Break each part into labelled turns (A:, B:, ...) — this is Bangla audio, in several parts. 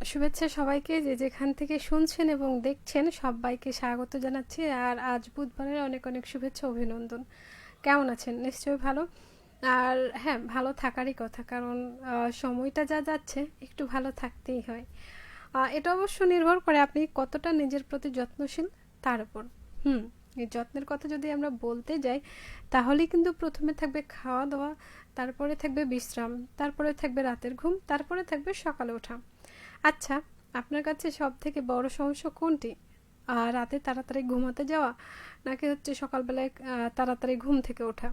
A: শুভেচ্ছা সবাইকে, যে যেখান থেকে শুনছেন এবং দেখছেন সবাইকে স্বাগত জানাচ্ছি। আর আজ বুধবারের অনেক অনেক শুভেচ্ছা, অভিনন্দন। কেমন আছেন? নিশ্চয়ই ভালো। আর হ্যাঁ, ভালো থাকারই কথা, কারণ সময়টা যা যাচ্ছে একটু ভালো থাকতেই হয়। এটা অবশ্য নির্ভর করে আপনি কতটা নিজের প্রতি যত্নশীল তার উপর। এই যত্নের কথা যদি আমরা বলতে যাই, তাহলেই কিন্তু প্রথমে থাকবে খাওয়া দাওয়া, তারপরে থাকবে বিশ্রাম, তারপরে থাকবে রাতের ঘুম, তারপরে থাকবে সকালে ওঠা। আচ্ছা, আপনার কাছে সব থেকে বড় সমস্যা কোনটি? রাতে তাড়াতাড়ি ঘুমাতে যাওয়া, নাকি হচ্ছে সকালবেলায় তাড়াতাড়ি ঘুম থেকে ওঠা?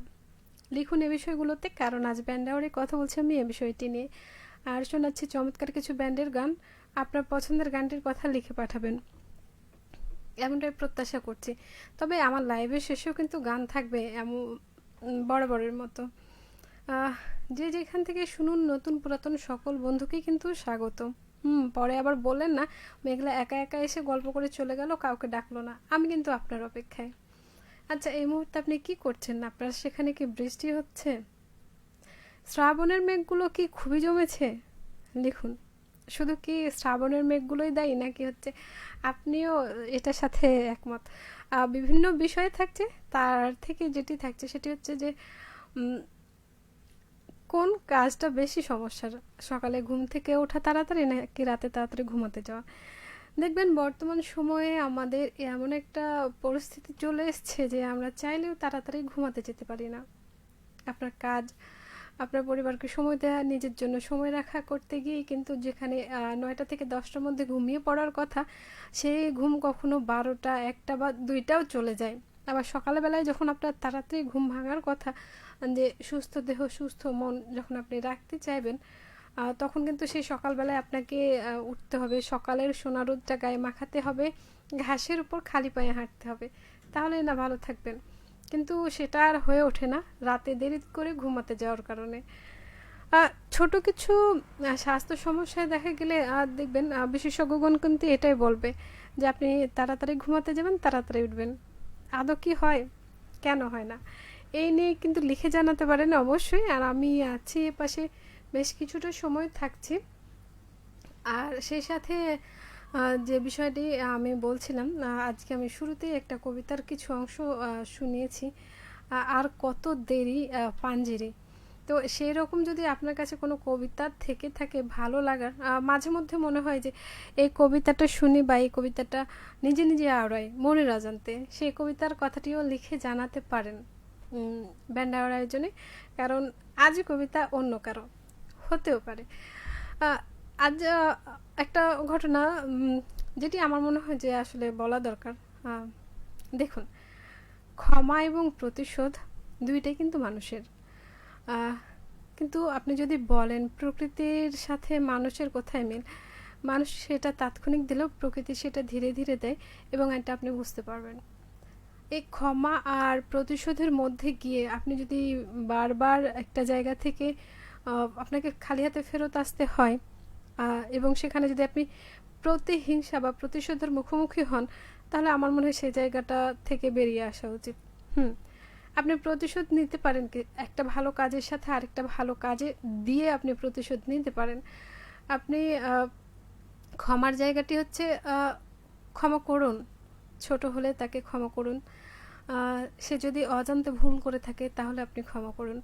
A: লিখুন এ বিষয়গুলোতে, কারণ আজ ব্যান্ড আওয়ারে কথা বলছি আমি এ বিষয়টি নিয়ে। আর শোনাচ্ছি চমৎকার কিছু ব্যান্ডের গান। আপনার পছন্দের গানটির কথা লিখে পাঠাবেন, এমনটাই প্রত্যাশা করছি। তবে আমার লাইভের শেষেও কিন্তু গান থাকবে, এমন বরাবরের মতো। আহ, যে যেখান থেকে শুনুন, নতুন পুরাতন সকল বন্ধুকেই কিন্তু স্বাগত। পরে আবার বললেন না মেঘলা একা একা এসে গল্প করে চলে গেল, কাউকে ডাকলো না। আমি কিন্তু আপনার অপেক্ষায়। আচ্ছা, এই মুহূর্তে আপনি কি করছেন? আপনার সেখানে কি বৃষ্টি হচ্ছে? শ্রাবণের মেঘগুলো কি খুবই জমেছে? লিখুন। শুধু কি শ্রাবণের মেঘগুলোই দায়ী, নাকি হচ্ছে আপনিও এটার সাথে একমত? বিভিন্ন বিষয় থাকছে, তার থেকে যেটি থাকছে সেটি হচ্ছে যে কোন কাজটা বেশি সমস্যার, সকালে ঘুম থেকে ওঠা তাড়াতাড়ি নাকি রাতে তাড়াতাড়ি ঘুমাতে যাওয়া? দেখবেন বর্তমান সময়ে আমাদের এমন একটা পরিস্থিতি চলে এসছে যে আমরা চাইলেও তাড়াতাড়ি ঘুমাতে যেতে পারি না। আপনার কাজ, আপনার পরিবারকে সময় দেওয়া, নিজের জন্য সময় রাখা করতে গিয়ে কিন্তু যেখানে 9টা থেকে 10টার মধ্যে ঘুমিয়ে পড়ার কথা, সেই ঘুম কখনো 12টা, 1টা বা 2টাও চলে যায়। আবার সকালবেলায় যখন আপনার তাড়াতাড়ি ঘুম ভাঙার কথা, যে সুস্থ দেহ সুস্থ মন যখন আপনি রাখতে চাইবেন, তখন কিন্তু সেই সকালবেলায় আপনাকে উঠতে হবে, সকালের সোনা রোদটা গায়ে মাখাতে হবে, ঘাসের উপর খালি পায়ে হাঁটতে হবে, তাহলেই না ভালো থাকবেন। কিন্তু সেটা আর হয়ে ওঠে না রাতে দেরি করে ঘুমাতে যাওয়ার কারণে। ছোট কিছু স্বাস্থ্য সমস্যায় দেখা গেলে দেখবেন বিশেষজ্ঞগণ কিন্তু এটাই বলবে যে আপনি তাড়াতাড়ি ঘুমাতে যাবেন, তাড়াতাড়ি উঠবেন। আদৌ কি হয়? কেন হয় না? এই নিয়ে কিন্তু লিখে জানাতে পারেন অবশ্যই। আর আমি আছি এ পাশে, বেশ কিছুটা সময় থাকছি। আর সেই সাথে যে বিষয়টি আমি বলছিলাম, আজকে আমি শুরুতেই একটা কবিতার কিছু অংশ শুনিয়েছি, আর কত দেরি পাঞ্জেরি। তো সেই রকম যদি আপনার কাছে কোনো কবিতা থেকে থাকে ভালো লাগার, মাঝে মধ্যে মনে হয় যে এই কবিতাটা শুনি বা এই কবিতাটা নিজে নিজে আওড়াই মনের অজান্তে, সেই কবিতার কথাটিও লিখে জানাতে পারেন ব্যান্ড আওয়ার আয়োজনে। কারণ আজ কবিতা অন্য কারো হতেও পারে। আজ একটা ঘটনা যেটি আমার মনে হয় যে আসলে বলা দরকার। দেখুন, ক্ষমা এবং প্রতিশোধ দুইটাই কিন্তু মানুষের। কিন্তু আপনি যদি বলেন প্রকৃতির সাথে মানুষের কোথায় মিল, মানুষ সেটা তাৎক্ষণিক দিলেও প্রকৃতি সেটা ধীরে ধীরে দেয়, এবং এটা আপনি বুঝতে পারবেন। এই ক্ষমা আর প্রতিশোধের মধ্যে গিয়ে আপনি যদি বারবার একটা জায়গা থেকে আপনাকে খালি হাতে ফেরত আসতে হয়, এবং সেখানে যদি আপনি প্রতিহিংসা বা প্রতিশোধের মুখোমুখি হন, তাহলে আমার মনে হয় সেই জায়গাটা থেকে বেরিয়ে আসা উচিত। আপনি প্রতিশোধ নিতে পারেন কি একটা ভালো কাজের সাথে আরেকটা ভালো কাজে দিয়ে আপনি প্রতিশোধ নিতে পারেন। আপনি ক্ষমার জায়গাটি হচ্ছে ক্ষমা করুন, ছোট হলে তাকে ক্ষমা করুন। সে যদি অজান্তে ভুল করে থাকে তাহলে আপনি ক্ষমা করুন।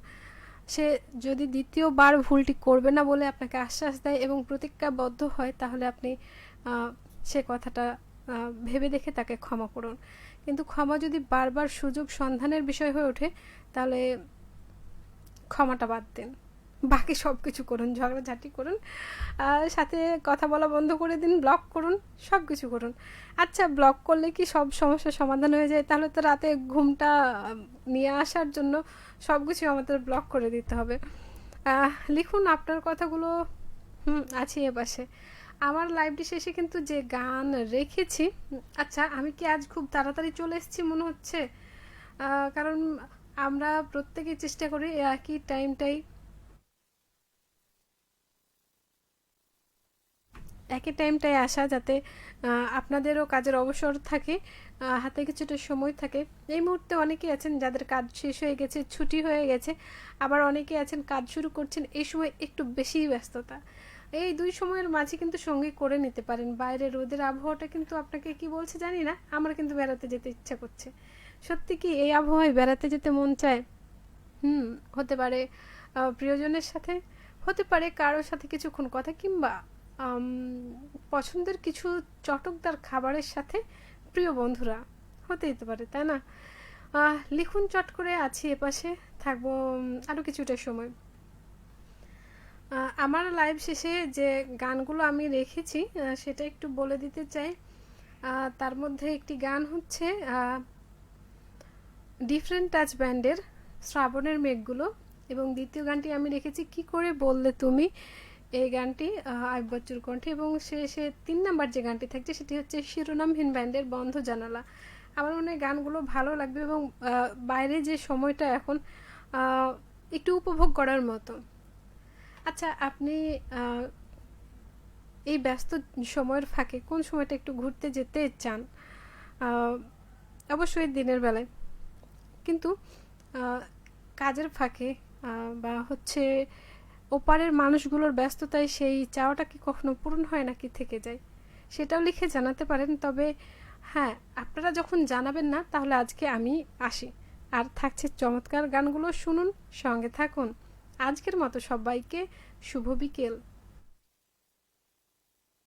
A: সে যদি দ্বিতীয়বার ভুলটি করবে না বলে আপনাকে আশ্বাস দেয় এবং প্রতিজ্ঞাবদ্ধ হয়, তাহলে আপনি সে কথাটা ভেবে দেখে তাকে ক্ষমা করুন। কিন্তু ক্ষমা যদি বারবার সুযোগ সন্ধানের বিষয় হয়ে ওঠে, তাহলে ক্ষমাটা বাদ দিন, বাকি সব কিছু করুন, ঝগড়াঝাটি করুন, সাথে কথা বলা বন্ধ করে দিন, ব্লক করুন, সব কিছু করুন। আচ্ছা, ব্লক করলে কি সব সমস্যার সমাধান হয়ে যায়? তাহলে তো রাতে ঘুমটা নিয়ে আসার জন্য সব কিছু আমাদের ব্লক করে দিতে হবে। লিখুন আপনার কথাগুলো। আছি এ পাশে। আমার লাইভটি শেষে কিন্তু যে গান রেখেছি, আচ্ছা আমি কি আজ খুব তাড়াতাড়ি চলে এসেছি মনে হচ্ছে? কারণ আমরা প্রত্যেকেই চেষ্টা করি একই টাইমটায় আসা, যাতে আপনাদেরও কাজের অবসর থাকে, হাতে কিছুটা সময় থাকে। এই মুহূর্তে অনেকেই আছেন যাদের কাজ শেষ হয়ে গেছে, ছুটি হয়ে গেছে, আবার অনেকেই আছেন কাজ শুরু করছেন, এই সময় একটু বেশিই ব্যস্ততা। এই দুই সময়ের মাঝে কিন্তু সঙ্গী করে নিতে পারেন। বাইরে রোদের আবহাওয়াটা কিন্তু আপনাকে কি বলছে জানি না, আমার কিন্তু বেড়াতে যেতে ইচ্ছা করছে। সত্যি কি এই আবহাওয়ায় বেড়াতে যেতে মন চায়? হুম, হতে পারে প্রিয়জনের সাথে, হতে পারে কারোর সাথে কিছুক্ষণ কথা, কিংবা আম, পছন্দের কিছু চটকদার খাবারের সাথে প্রিয় বন্ধুরা, হতেই তো পারে, তাই না? লিখুন চট করে, আছি এপাশে, থাকবো আরও কিছুটা সময়। আমার লাইভ শেষে যে গানগুলো আমি রেখেছি সেটা একটু বলে দিতে চাই। তার মধ্যে একটি গান হচ্ছে ডিফারেন্ট টাচ ব্যান্ডের শ্রাবণের মেঘগুলো, এবং দ্বিতীয় গানটি আমি রেখেছি কি করে বললে তুমি, এই গানটি আইয়ুব বাচ্চুর কণ্ঠে, এবং শেষে 3 নাম্বার যে গানটি থাকছে সেটি হচ্ছে শিরোনামহীন ব্যান্ডের বন্ধ জানালা। আমার মনে হয় গানগুলো ভালো লাগবে, এবং বাইরে যে সময়টা এখন একটু উপভোগ করার মতো। আচ্ছা, আপনি এই ব্যস্ত সময়ের ফাঁকে কোন সময়টা একটু ঘুরতে যেতে চান? অবশ্যই দিনের বেলায়, কিন্তু কাজের ফাঁকে বা হচ্ছে ওপারের মানুষগুলোর ব্যস্ততায় সেই চাওয়াটা কি কখনো পূরণ হয় নাকি থেকে যায়? সেটাও লিখে জানাতে পারেন। তবে হ্যাঁ, আপনারা যখন জানাবেন না তাহলে আজকে আমি আসি। আর থাকছে চমৎকার গানগুলো, শুনুন, সঙ্গে থাকুন। আজকের মতো সবাইকে শুভ বিকেল।